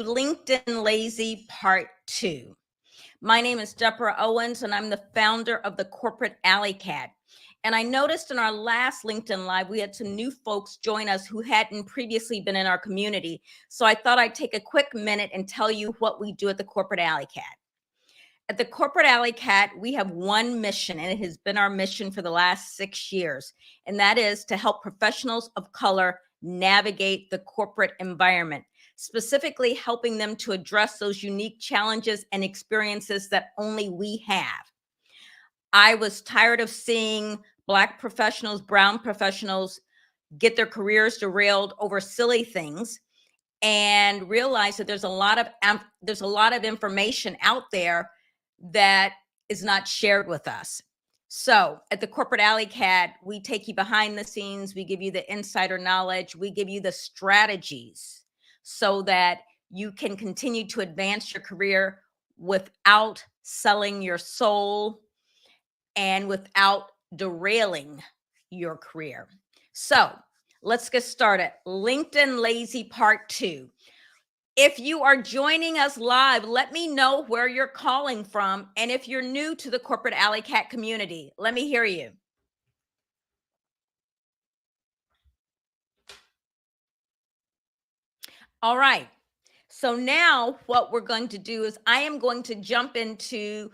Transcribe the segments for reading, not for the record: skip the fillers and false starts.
LinkedIn Lazy Part 2. My name is Deborah Owens, and I'm the founder of the Corporate Alley Cat. And I noticed in our last LinkedIn Live, we had some new folks join us who hadn't previously been in our community. So I thought I'd take a quick minute and tell you what we do at the Corporate Alley Cat. At the Corporate Alley Cat, we have one mission, and it has been our mission for the last 6 years, and that is to help professionals of color navigate the corporate environment, specifically helping them to address those unique challenges and experiences that only we have. I was tired of seeing Black professionals, brown professionals get their careers derailed over silly things, and realized that there's a lot of information out there that is not shared with us. So at the Corporate Alley Cat, we take you behind the scenes, we give you the insider knowledge, we give you the strategies so that you can continue to advance your career without selling your soul and without derailing your career. So let's get started. LinkedIn Lazy Part 2. If you are joining us live, let me know where you're calling from. And if you're new to the Corporate Alley Cat community, let me hear you. All right. So now what we're going to do is I am going to jump into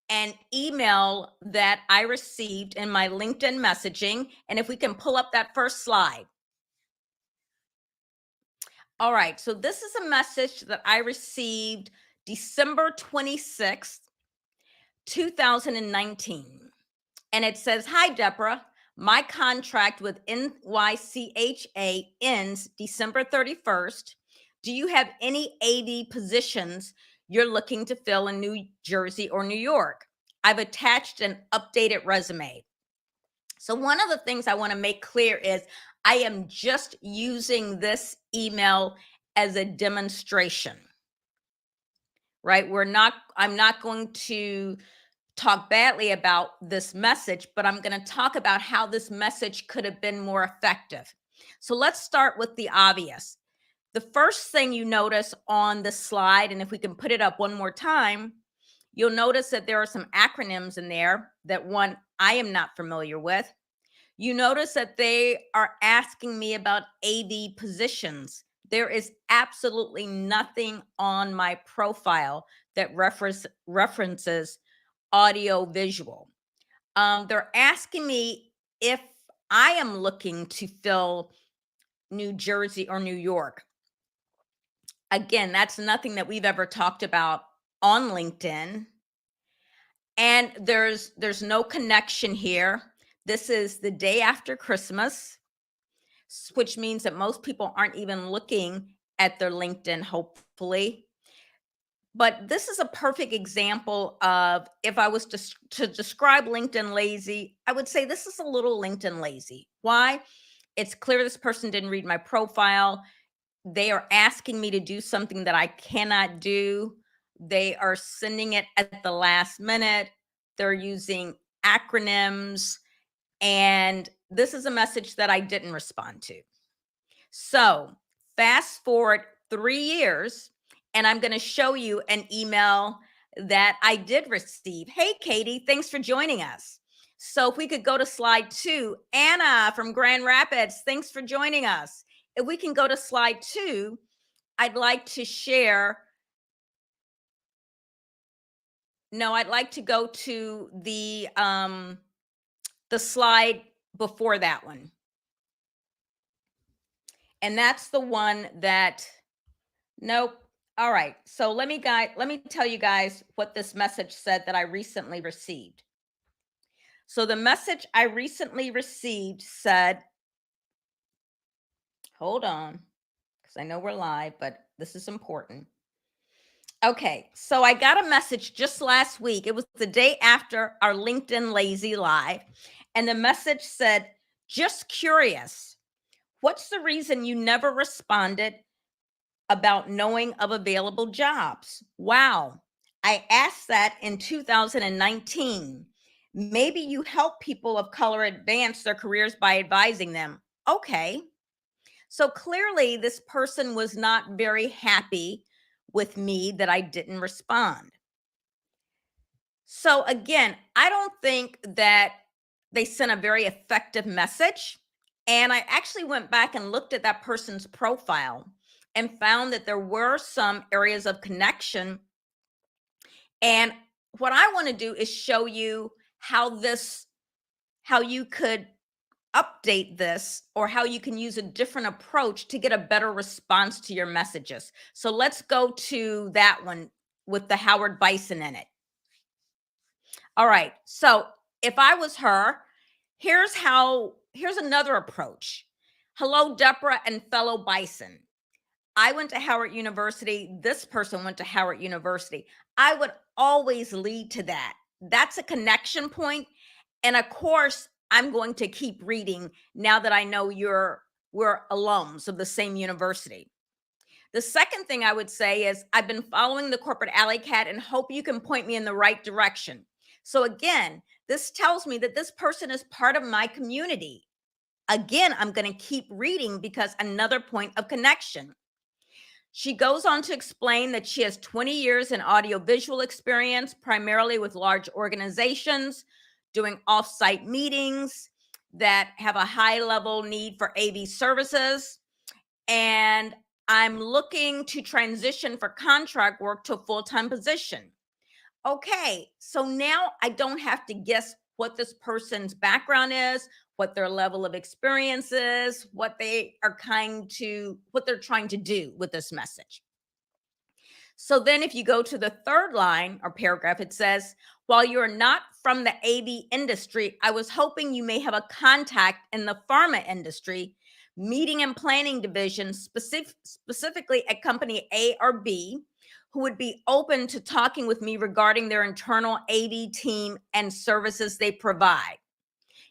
an email that I received in my LinkedIn messaging. And if we can pull up that first slide. All right, so this is a message that I received December 26th, 2019. And it says, "Hi, Deborah. My contract with NYCHA ends December 31st. Do you have any AD positions you're looking to fill in New Jersey or New York? I've attached an updated resume." So one of the things I want to make clear is I am just using this email as a demonstration, right? I'm not going to talk badly about this message, but I'm going to talk about how this message could have been more effective. So let's start with the obvious. The first thing you notice on the slide, and if we can put it up one more time, you'll notice that there are some acronyms in there that one I am not familiar with. You notice that they are asking me about AD positions. There is absolutely nothing on my profile that references audio visual. They're asking me if I am looking to fill New Jersey or New York. Again, that's nothing that we've ever talked about on LinkedIn. And there's no connection here. This is the day after Christmas, which means that most people aren't even looking at their LinkedIn, hopefully. But this is a perfect example of, if I was to describe LinkedIn lazy, I would say this is a little LinkedIn lazy. Why? It's clear this person didn't read my profile. They are asking me to do something that I cannot do. They are sending it at the last minute. They're using acronyms. And this is a message that I didn't respond to. So fast forward 3 years, and I'm going to show you an email that I did receive. Hey, Katie, thanks for joining us. So if we could go to slide 2, Anna from Grand Rapids, thanks for joining us. If we can go to slide 2, I'd like to share. No, I'd like to go to the slide before that one. And that's the one that, nope. All right. So let me tell you guys what this message said that I recently received. So the message I recently received said, hold on, because I know we're live, but this is important. Okay, so I got a message just last week. It was the day after our LinkedIn Lazy Live. And the message said, "Just curious, what's the reason you never responded about knowing of available jobs?" Wow. I asked that in 2019. Maybe you help people of color advance their careers by advising them. Okay. So clearly, this person was not very happy with me that I didn't respond. So again, I don't think that they sent a very effective message. And I actually went back and looked at that person's profile and found that there were some areas of connection. And what I want to do is show you how you could update this, or how you can use a different approach to get a better response to your messages. So let's go to that one with the Howard Bison in it. All right. So if I was her, here's another approach. Hello, Deborah and fellow Bison. I went to Howard University. This person went to Howard University. I would always lead to that. That's a connection point. And of course, I'm going to keep reading now that I know we're alums of the same university. The second thing I would say is I've been following the Corporate Alley Cat and hope you can point me in the right direction. So again, this tells me that this person is part of my community. Again, I'm going to keep reading because another point of connection. She goes on to explain that she has 20 years in audiovisual experience, primarily with large organizations, doing offsite meetings that have a high level need for AV services. And I'm looking to transition for contract work to a full-time position. Okay, so now I don't have to guess what this person's background is, what their level of experience is, what they're trying to do with this message. So then if you go to the third line or paragraph, it says, while you're not from the AV industry, I was hoping you may have a contact in the pharma industry, meeting and planning division, specifically at company A or B, who would be open to talking with me regarding their internal AV team and services they provide.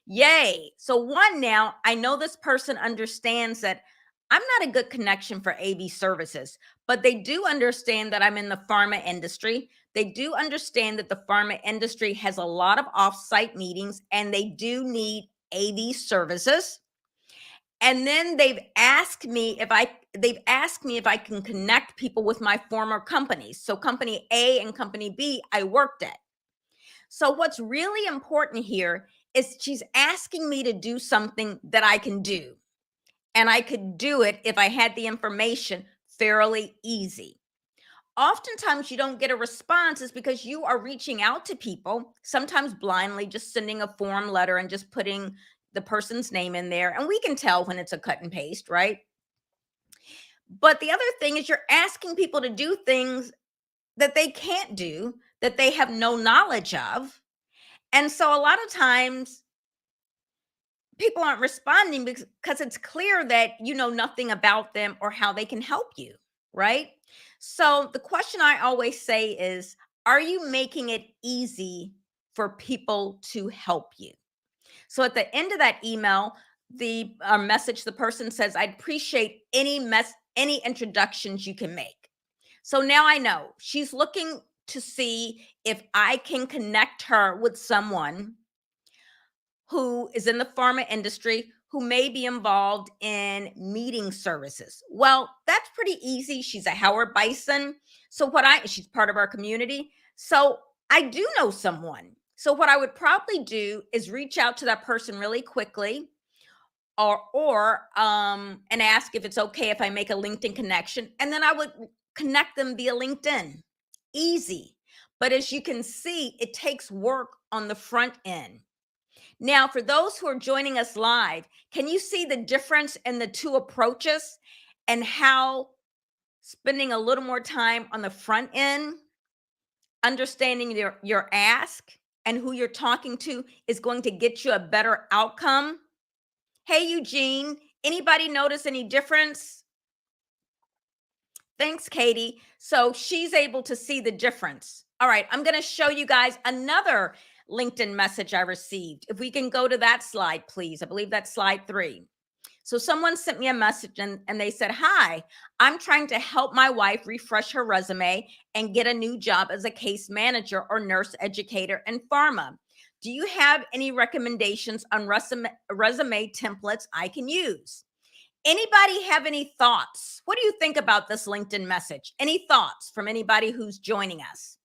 Yay. So one, now I know this person understands that I'm not a good connection for AV services, but they do understand that I'm in the pharma industry. They do understand that the pharma industry has a lot of offsite meetings and they do need AV services. And then they've asked me if I can connect people with my former companies. So company A and company B I worked at. So what's really important here is she's asking me to do something that I can do. And I could do it if I had the information fairly easy. Oftentimes you don't get a response is because you are reaching out to people, sometimes blindly, just sending a form letter and just putting the person's name in there. And we can tell when it's a cut and paste, right? But the other thing is you're asking people to do things that they can't do, that they have no knowledge of. And so a lot of times people aren't responding because it's clear that you know nothing about them or how they can help you, right? So the question I always say is, are you making it easy for people to help you? So at the end of that email, the message, the person says, I'd appreciate any introductions you can make. So now I know she's looking to see if I can connect her with someone who is in the pharma industry who may be involved in meeting services. Well, that's pretty easy. She's a Howard Bison. So she's part of our community. So I do know someone. So what I would probably do is reach out to that person really quickly or and ask if it's okay if I make a LinkedIn connection, and then I would connect them via LinkedIn. Easy. But as you can see, it takes work on the front end. Now, for those who are joining us live, can you see the difference in the two approaches and how spending a little more time on the front end, understanding your ask and who you're talking to is going to get you a better outcome? Hey, Eugene, anybody notice any difference? Thanks, Katie. So she's able to see the difference. All right, I'm going to show you guys another LinkedIn message I received. If we can go to that slide, please. I believe that's slide 3. So someone sent me a message and they said, hi, I'm trying to help my wife refresh her resume and get a new job as a case manager or nurse educator in pharma. Do you have any recommendations on resume templates I can use? Anybody have any thoughts? What do you think about this LinkedIn message? Any thoughts from anybody who's joining us?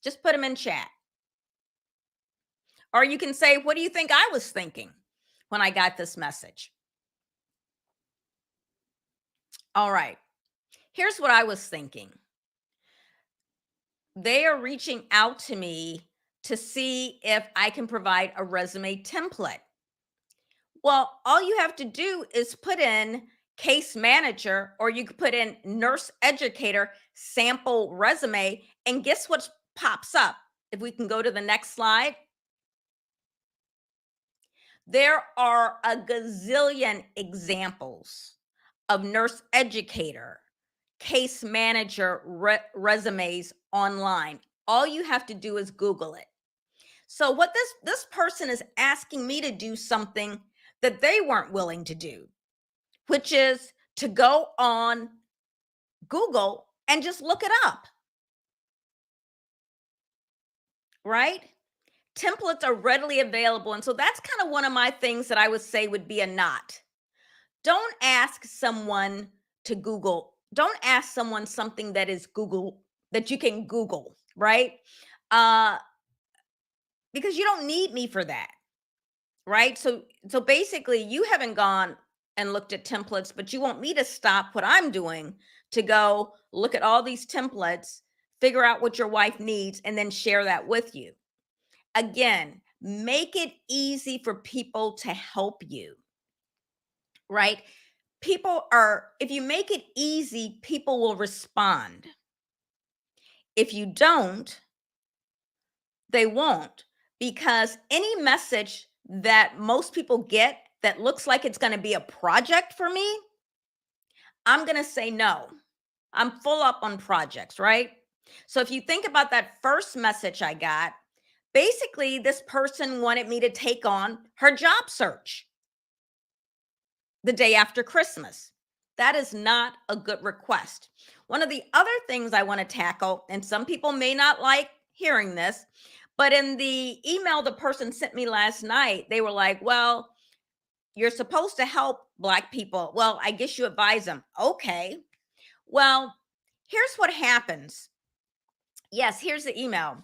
Just put them in chat. Or you can say, what do you think I was thinking when I got this message? All right. Here's what I was thinking. They are reaching out to me to see if I can provide a resume template. Well, all you have to do is put in case manager, or you could put in nurse educator sample resume, and guess what pops up? If we can go to the next slide, there are a gazillion examples of nurse educator, case manager resumes online. All you have to do is Google it. So what this person is asking me to do something that they weren't willing to do, which is to go on Google and just look it up. Right? Templates are readily available. And so that's kind of one of my things that I would say would be a not. Don't ask someone to Google. Don't ask someone something that is Google, that you can Google, right? Uh, because you don't need me for that, right? So basically, you haven't gone and looked at templates, but you want me to stop what I'm doing to go look at all these templates, figure out what your wife needs, and then share that with you. Again, make it easy for people to help you, right? If you make it easy, people will respond. If you don't, they won't, because any message that most people get that looks like it's going to be a project for me, I'm going to say no. I'm full up on projects, right? So if you think about that first message I got, basically this person wanted me to take on her job search the day after Christmas. That is not a good request. One of the other things I want to tackle, and some people may not like hearing this, but in the email the person sent me last night, they were like, well, you're supposed to help Black people. Well, I guess you advise them. Okay. Well, here's what happens. Yes, here's the email.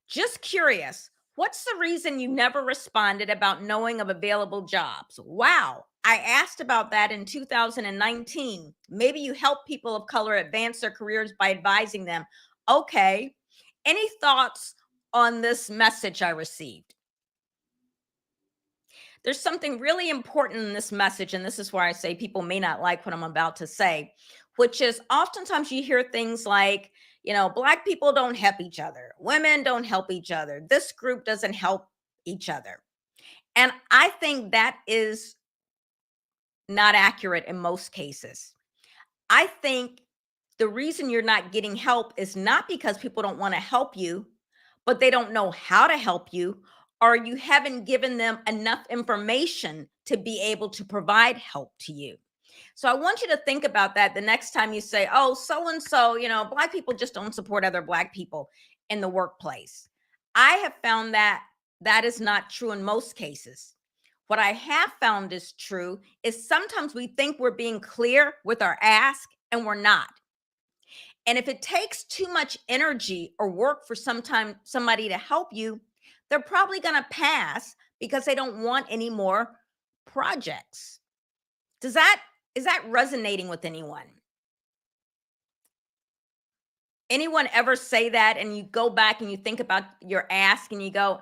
Just curious, what's the reason you never responded about knowing of available jobs? Wow, I asked about that in 2019. Maybe you help people of color advance their careers by advising them. Okay. Any thoughts on this message I received? There's something really important in this message, and this is where I say people may not like what I'm about to say, which is oftentimes you hear things like, Black people don't help each other, women don't help each other, this group doesn't help each other. And I think that is not accurate in most cases. I think the reason you're not getting help is not because people don't want to help you, but they don't know how to help you, or you haven't given them enough information to be able to provide help to you. So I want you to think about that the next time you say, oh, so and so, Black people just don't support other Black people in the workplace. I have found that that is not true in most cases. What I have found is true is sometimes we think we're being clear with our ask and we're not. And if it takes too much energy or work for somebody to help you, they're probably going to pass because they don't want any more projects. Is that resonating with anyone? Anyone ever say that and you go back and you think about your ask and you go,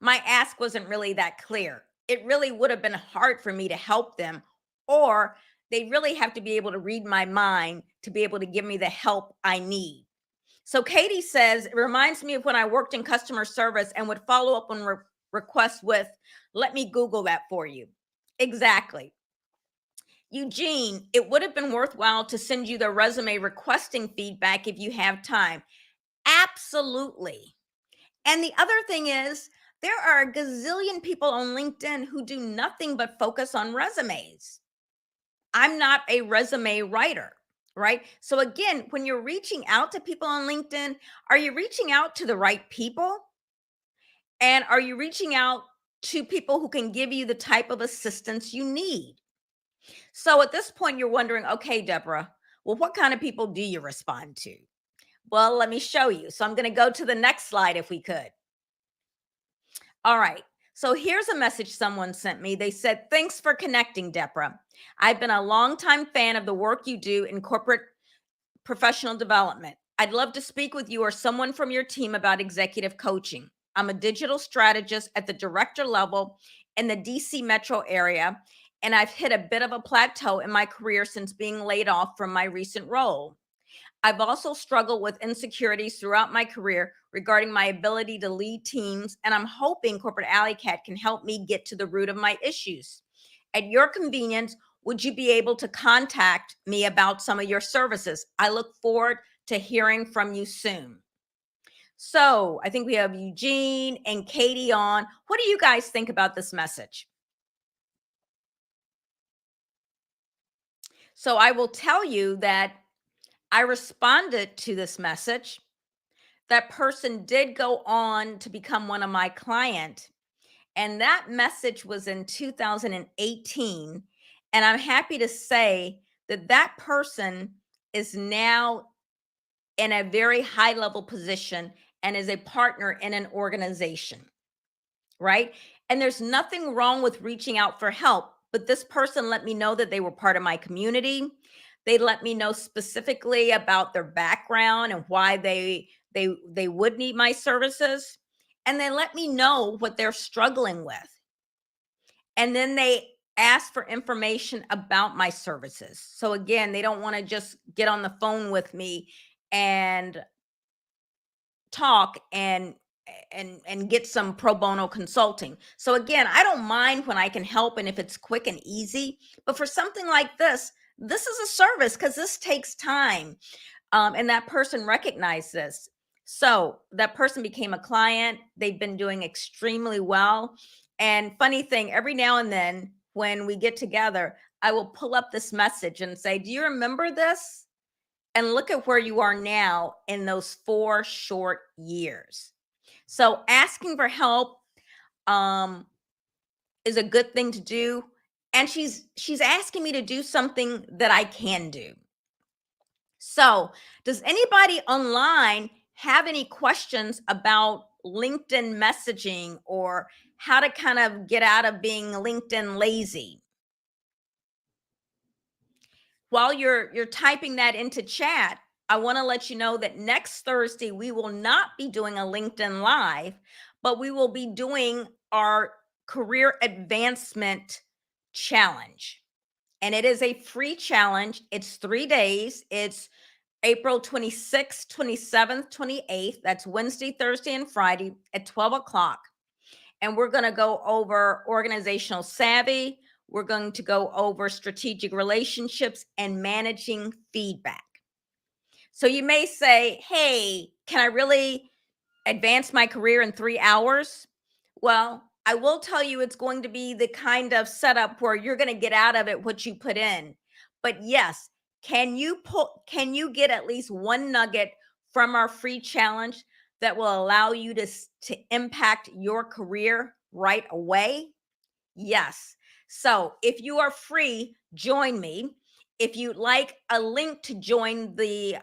my ask wasn't really that clear. It really would have been hard for me to help them, or they really have to be able to read my mind to be able to give me the help I need. So Katie says, it reminds me of when I worked in customer service and would follow up on requests with, let me Google that for you. Exactly. Eugene, it would have been worthwhile to send you the resume requesting feedback if you have time. Absolutely. And the other thing is, there are a gazillion people on LinkedIn who do nothing but focus on resumes. I'm not a resume writer, right? So again, when you're reaching out to people on LinkedIn, are you reaching out to the right people? And are you reaching out to people who can give you the type of assistance you need? So at this point, you're wondering, okay, Deborah, well, what kind of people do you respond to? Well, let me show you. So I'm going to go to the next slide if we could. All right. So here's a message someone sent me. They said, thanks for connecting, Deborah. I've been a longtime fan of the work you do in corporate professional development. I'd love to speak with you or someone from your team about executive coaching. I'm a digital strategist at the director level in the DC metro area, and I've hit a bit of a plateau in my career since being laid off from my recent role. I've also struggled with insecurities throughout my career regarding my ability to lead teams, and I'm hoping Corporate Alley Cat can help me get to the root of my issues. At your convenience, would you be able to contact me about some of your services? I look forward to hearing from you soon. So I think we have Eugene and Katie on. What do you guys think about this message? So I will tell you that I responded to this message. That person did go on to become one of my clients. And that message was in 2018. And I'm happy to say that that person is now in a very high level position and is a partner in an organization, right? And there's nothing wrong with reaching out for help, but this person let me know that they were part of my community. They let me know specifically about their background and why they would need my services, and they let me know what they're struggling with. And then they ask for information about my services. So again, they don't want to just get on the phone with me and talk and get some pro bono consulting. So again, I don't mind when I can help and if it's quick and easy, but for something like this is a service because this takes time. And that person recognized this. So that person became a client. They've been doing extremely well. And funny thing, every now and then when we get together, I will pull up this message and say, do you remember this? And look at where you are now in those 4 short years. So asking for help is a good thing to do. And she's asking me to do something that I can do. So, does anybody online have any questions about LinkedIn messaging or how to kind of get out of being LinkedIn lazy? While you're typing that into chat, I want to let you know that next Thursday we will not be doing a LinkedIn live, but we will be doing our career advancement challenge. And it is a free challenge. It's 3 days. It's April 26th, 27th, 28th. That's Wednesday, Thursday, and Friday at 12 o'clock. And we're going to go over organizational savvy. We're going to go over strategic relationships and managing feedback. So you may say, hey, can I really advance my career in 3 hours? Well, I will tell you it's going to be the kind of setup where you're going to get out of it what you put in. But yes, can you get at least one nugget from our free challenge that will allow you to impact your career right away? Yes. So if you are free, join me. If you'd like a link to join the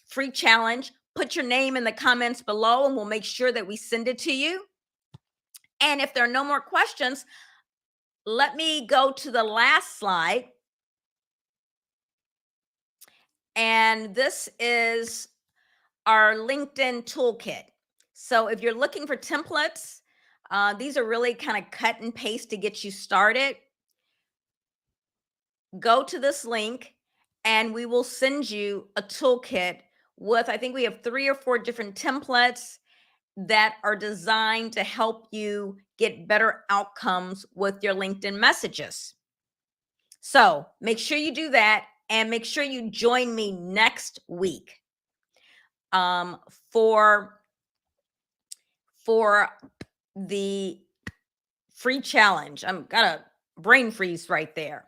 free challenge, put your name in the comments below and we'll make sure that we send it to you. And if there are no more questions, let me go to the last slide. And this is our LinkedIn toolkit. So if you're looking for templates, these are really kind of cut and paste to get you started. Go to this link and we will send you a toolkit with, I think we have 3 or 4 different templates that are designed to help you get better outcomes with your LinkedIn messages. So make sure you do that and make sure you join me next week for the free challenge. I'm got a brain freeze right there.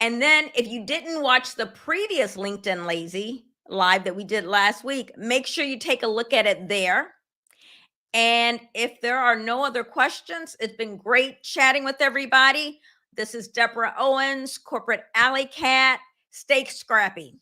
And then if you didn't watch the previous LinkedIn Lazy live that we did last week, make sure you take a look at it there. And if there are no other questions, it's been great chatting with everybody. This is Deborah Owens, Corporate Alley Cat. Stay scrappy.